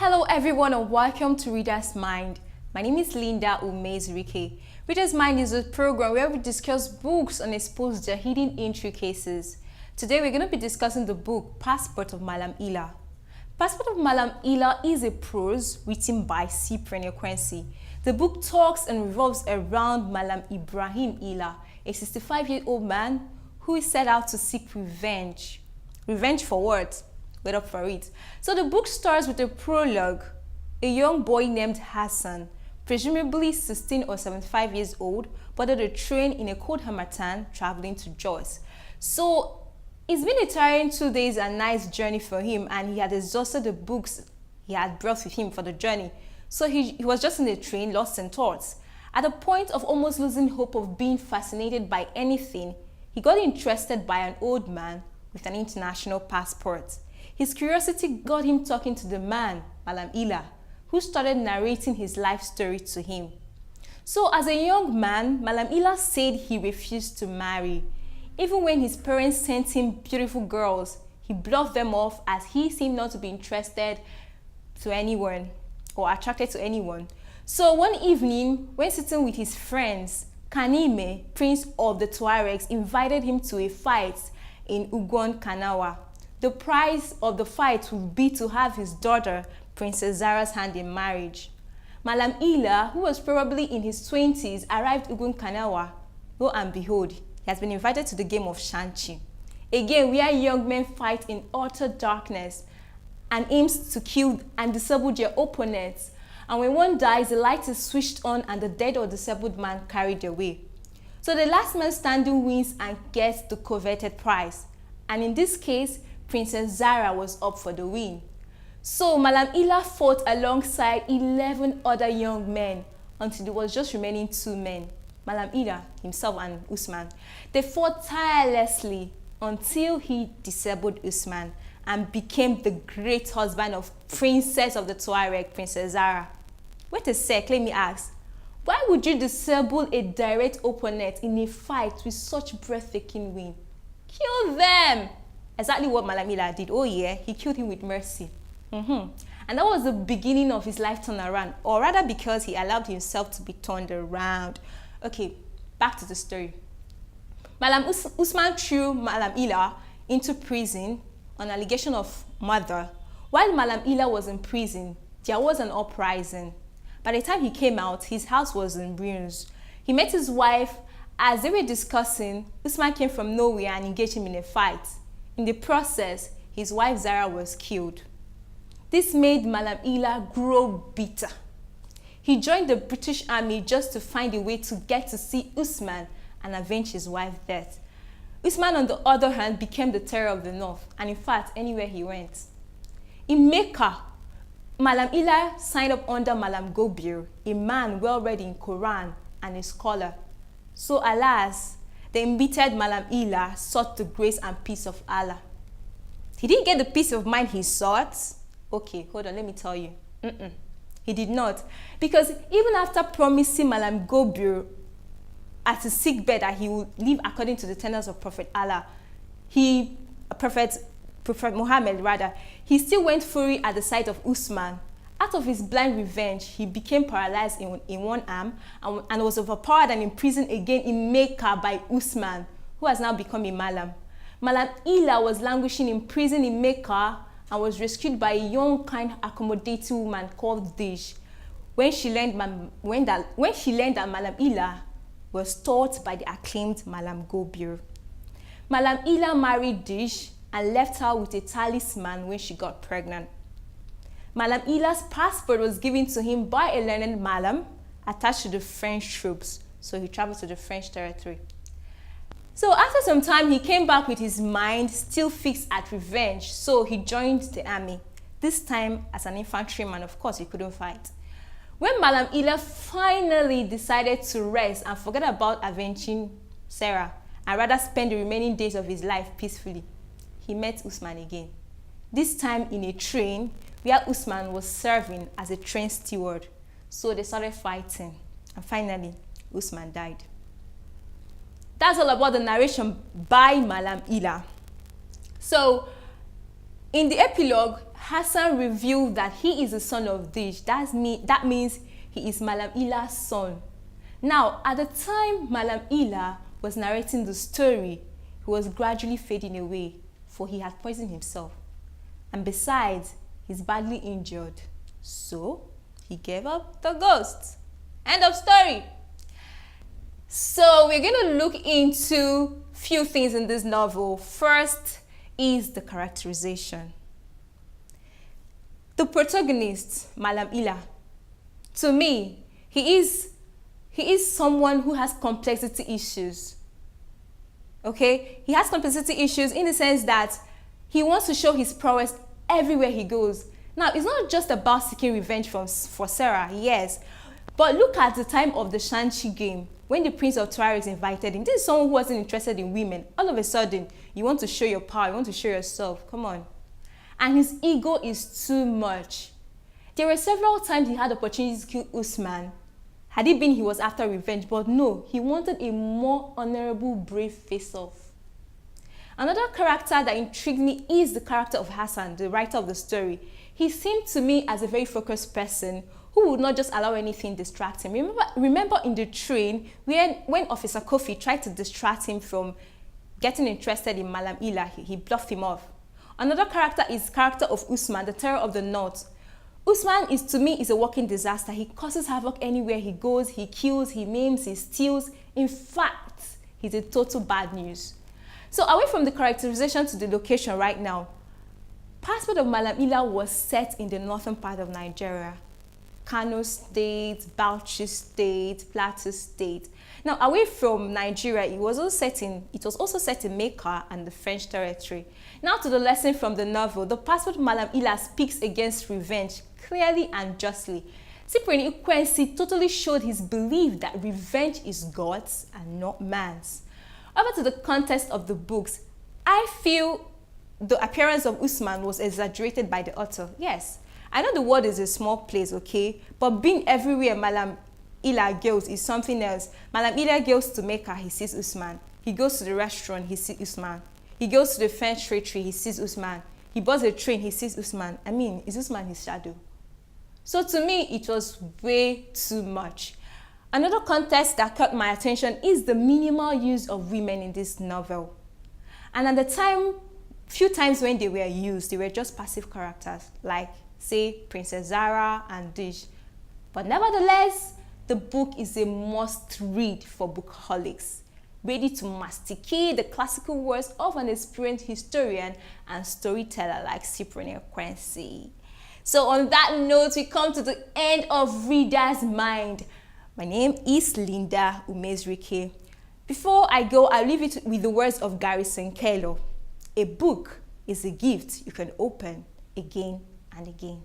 Hello everyone and welcome to Reader's Mind. My name is Linda Umezrike. Reader's Mind is a program where we discuss books and expose their hidden intricacies. Today we're going to be discussing the book Passport of Mallam Ilia. Passport of Mallam Ilia is a prose written by Cyprian Ekwensi. The book talks and revolves around Mallam Ibrahim Ilia, a 65-year-old man who is set out to seek revenge. Revenge for what? Wait up for it. So the book starts with a prologue. A young boy named Hassan, presumably 16 or 75 years old, boarded a train in a cold harmattan traveling to Jos. So it's been a tiring 2 days and nights journey for him, and he had exhausted the books he had brought with him for the journey. So he was just in the train, lost in thoughts. At the point of almost losing hope of being fascinated by anything, he got interested by an old man with an international passport. His curiosity got him talking to the man, Mallam Ilia, who started narrating his life story to him. So as a young man, Mallam Ilia said he refused to marry. Even when his parents sent him beautiful girls, he bluffed them off as he seemed not to be interested to anyone or attracted to anyone. So one evening, when sitting with his friends, Kanime, prince of the Tuaregs, invited him to a fight in Ugon Kanawa. The price of the fight would be to have his daughter, Princess Zara's hand in marriage. Mallam Ilia, who was probably in his 20s, arrived Ugun Kanawa. Lo and behold, he has been invited to the game of Shanchi, a game where young men fight in utter darkness and aims to kill and disable their opponents. And when one dies, the light is switched on and the dead or disabled man carried away. So the last man standing wins and gets the coveted prize. And in this case, Princess Zara was up for the win. So Mallam Ilia fought alongside 11 other young men until there was just remaining 2 men, Mallam Ilia himself and Usman. They fought tirelessly until he disabled Usman and became the great husband of Princess of the Tuareg, Princess Zara. Wait a sec, let me ask. Why would you disable a direct opponent in a fight with such breathtaking win? Kill them! Exactly what Mallam Ilia did. Oh yeah, he killed him with mercy. And that was the beginning of his life turnaround, or rather because he allowed himself to be turned around. Okay, back to the story. Mallam Usman threw Mallam Ilia into prison on allegation of murder. While Mallam Ilia was in prison, there was an uprising. By the time he came out, his house was in ruins. He met his wife. As they were discussing, Usman came from nowhere and engaged him in a fight. In the process, his wife Zara was killed. This made Mallam Ilia grow bitter. He joined the British army just to find a way to get to see Usman and avenge his wife's death. Usman, on the other hand, became the terror of the north, and in fact, anywhere he went. In Mecca, Mallam Ilia signed up under Mallam Gobir, a man well read in Quran and a scholar. So alas, the embittered Mallam Ilia sought the grace and peace of Allah. He didn't get the peace of mind he sought. Okay, hold on, let me tell you. He did not. Because even after promising Mallam Gobir at his sickbed that he would live according to the tenets of Prophet Allah, Prophet Muhammad rather, he still went furry at the sight of Usman. Out of his blind revenge, he became paralyzed in one arm and was overpowered and imprisoned again in Mecca by Usman, who has now become a Mallam. Mallam Ilia was languishing in prison in Mecca and was rescued by a young, kind, accommodating woman called Dish. When she learned that Mallam Ilia was taught by the acclaimed Mallam Gobir. Mallam Ilia married Dish and left her with a talisman when she got pregnant. Mallam Ilia's passport was given to him by a learned Mallam attached to the French troops, so he traveled to the French territory. So after some time, he came back with his mind still fixed at revenge, so he joined the army. This time as an infantryman, of course, he couldn't fight. When Mallam Ilia finally decided to rest and forget about avenging Sarah and rather spend the remaining days of his life peacefully, he met Usman again. This time in a train where Usman was serving as a train steward. So they started fighting, and finally Usman died. That's all about the narration by Mallam Ilia. So in the epilogue, Hassan revealed that he is the son of Dish. That means he is Mallam Ilia's son. Now, at the time Mallam Ilia was narrating the story, he was gradually fading away, for he had poisoned himself. And besides, he's badly injured. So, he gave up the ghost. End of story. So, we're going to look into few things in this novel. First is the characterization. The protagonist, Mallam Ilia, to me, he is someone who has complexity issues. Okay? He has complexity issues in the sense that he wants to show his prowess everywhere he goes. Now, it's not just about seeking revenge for Sarah, yes. But look at the time of the Shanchi game, when the Prince of Tuareg invited him. This is someone who wasn't interested in women. All of a sudden, you want to show your power, you want to show yourself. Come on. And his ego is too much. There were several times he had opportunities to kill Usman. Had it been he was after revenge, but no, he wanted a more honorable, brave face-off. Another character that intrigued me is the character of Hassan, the writer of the story. He seemed to me as a very focused person who would not just allow anything distract him. Remember in the train when Officer Kofi tried to distract him from getting interested in Mallam Ilia, he bluffed him off. Another character is the character of Usman, the terror of the north. Usman to me is a walking disaster. He causes havoc anywhere he goes. He kills, he maims, he steals. In fact, he's a total bad news. So away from the characterization to the location right now, Passport of Mallam Ilia was set in the northern part of Nigeria. Kano State, Bauchi State, Plateau State. Now, away from Nigeria, it was also set in Mecca and the French territory. Now to the lesson from the novel. The Passport of Mallam Ilia speaks against revenge clearly and justly. Cyprian Ekwensi totally showed his belief that revenge is God's and not man's. Over to the context of the books, I feel the appearance of Usman was exaggerated by the author. Yes, I know the world is a small place, okay? But being everywhere Mallam Ilia goes is something else. Mallam Ilia goes to Mecca, he sees Usman. He goes to the restaurant, he sees Usman. He goes to the French territory, he sees Usman. He boards a train, he sees Usman. I mean, is Usman his shadow? So to me, it was way too much. Another context that caught my attention is the minimal use of women in this novel. And at the time, few times when they were used, they were just passive characters, like, say, Princess Zara and Dish. But nevertheless, the book is a must-read for bookaholics, ready to masticate the classical words of an experienced historian and storyteller like Cyprian Ekwensi. So on that note, we come to the end of Reader's Mind. My name is Linda Umezrike. Before I go, I'll leave it with the words of Garrison Keillor. A book is a gift you can open again and again.